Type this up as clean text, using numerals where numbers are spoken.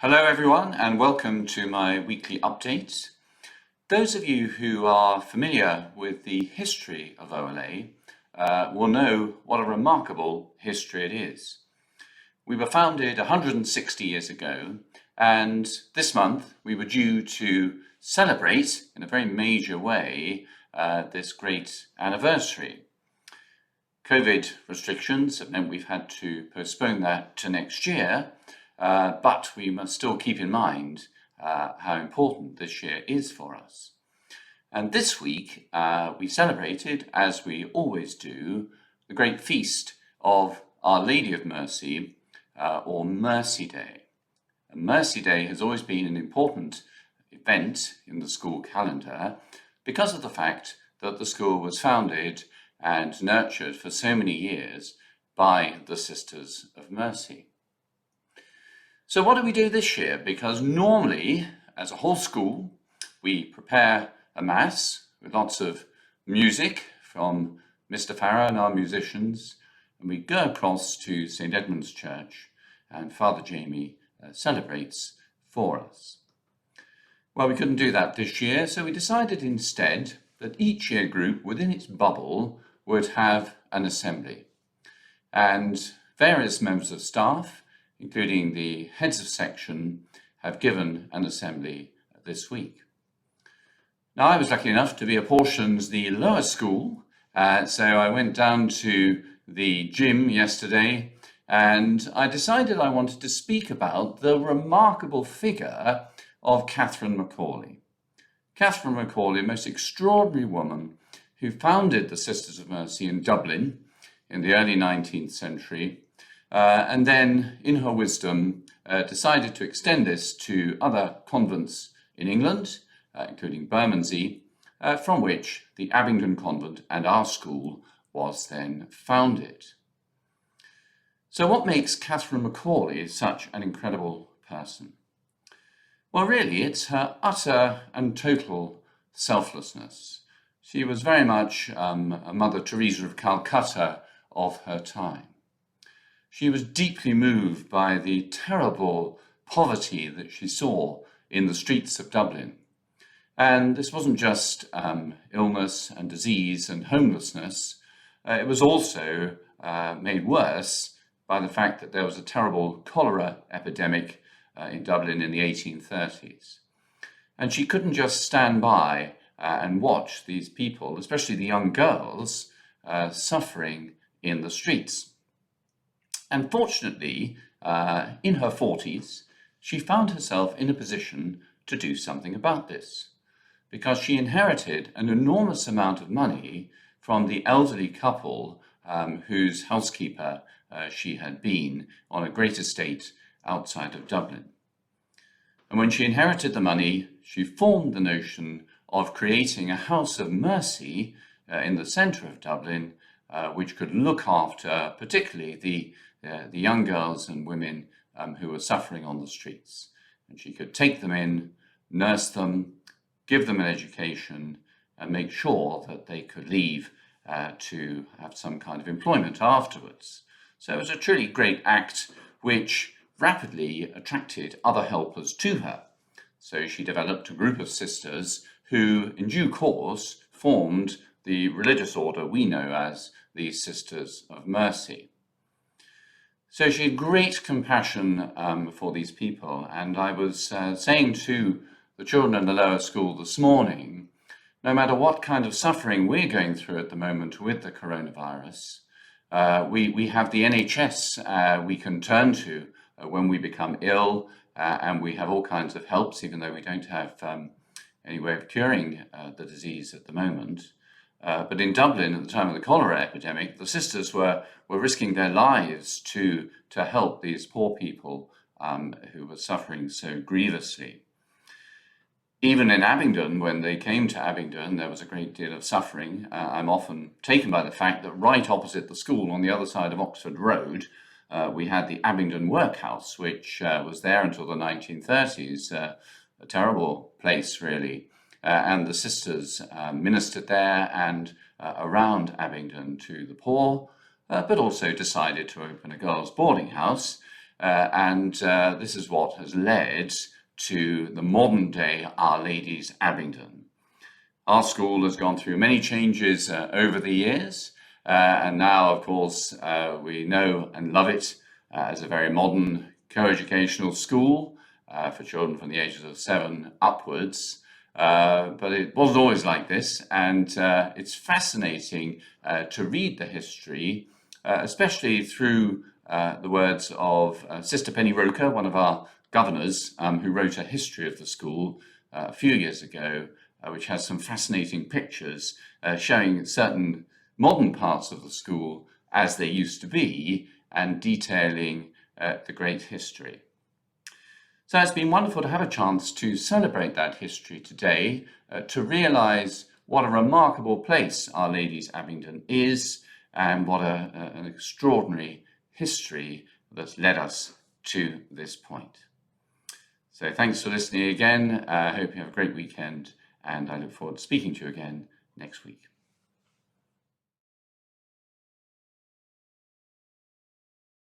Hello everyone and welcome to my weekly update. Those of you who are familiar with the history of OLA will know what a remarkable history it is. We were founded 160 years ago, and this month we were due to celebrate in a very major way this great anniversary. COVID restrictions have meant we've had to postpone that to next year, but we must still keep in mind how important this year is for us. And this week we celebrated, as we always do, the great feast of Our Lady of Mercy, or Mercy Day. And Mercy Day has always been an important event in the school calendar because of the fact that the school was founded and nurtured for so many years by the Sisters of Mercy. So what do we do this year? Because normally, as a whole school, we prepare a mass with lots of music from Mr. Farrow and our musicians, and we go across to St. Edmund's Church, and Father Jamie celebrates for us. Well, we couldn't do that this year, so we decided instead that each year group within its bubble would have an assembly, and various members of staff, including the heads of section, have given an assembly this week. Now, I was lucky enough to be apportioned the lower school, so I went down to the gym yesterday and I decided I wanted to speak about the remarkable figure of Catherine McAuley. Catherine McAuley, a most extraordinary woman who founded the Sisters of Mercy in Dublin in the early 19th century, and then, in her wisdom, decided to extend this to other convents in England, including Bermondsey, from which the Abingdon Convent and our school was then founded. So what makes Catherine McAuley such an incredible person? Well, really, it's her utter and total selflessness. She was very much a Mother Teresa of Calcutta of her time. She was deeply moved by the terrible poverty that she saw in the streets of Dublin. And this wasn't just illness and disease and homelessness. It was also made worse by the fact that there was a terrible cholera epidemic in Dublin in the 1830s. And she couldn't just stand by and watch these people, especially the young girls, suffering in the streets. And fortunately, in her 40s, she found herself in a position to do something about this, because she inherited an enormous amount of money from the elderly couple whose housekeeper she had been on a great estate outside of Dublin. And when she inherited the money, she formed the notion of creating a house of mercy in the centre of Dublin, which could look after particularly the young girls and women who were suffering on the streets. And she could take them in, nurse them, give them an education, and make sure that they could leave to have some kind of employment afterwards. So it was a truly great act which rapidly attracted other helpers to her. So she developed a group of sisters who, in due course, formed the religious order we know as the Sisters of Mercy. So she had great compassion for these people, and I was saying to the children in the lower school this morning, no matter what kind of suffering we're going through at the moment with the coronavirus, we have the NHS we can turn to when we become ill, and we have all kinds of helps, even though we don't have any way of curing the disease at the moment. But in Dublin, at the time of the cholera epidemic, the sisters were risking their lives to help these poor people who were suffering so grievously. Even in Abingdon, when they came to Abingdon, there was a great deal of suffering. I'm often taken by the fact that right opposite the school, on the other side of Oxford Road, we had the Abingdon Workhouse, which was there until the 1930s, a terrible place, really. And the sisters ministered there and around Abingdon to the poor, but also decided to open a girls' boarding house This is what has led to the modern day Our Lady's Abingdon. Our school has gone through many changes over the years, and now, of course, we know and love it as a very modern co-educational school for children from the ages of 7 upwards. But it wasn't always like this, and it's fascinating to read the history, especially through the words of Sister Penny Roker, one of our governors, who wrote a history of the school a few years ago, which has some fascinating pictures showing certain modern parts of the school as they used to be and detailing the great history. So it's been wonderful to have a chance to celebrate that history today, to realise what a remarkable place Our Lady's Abingdon is and what an extraordinary history that's led us to this point. So thanks for listening again. I hope you have a great weekend, and I look forward to speaking to you again next week.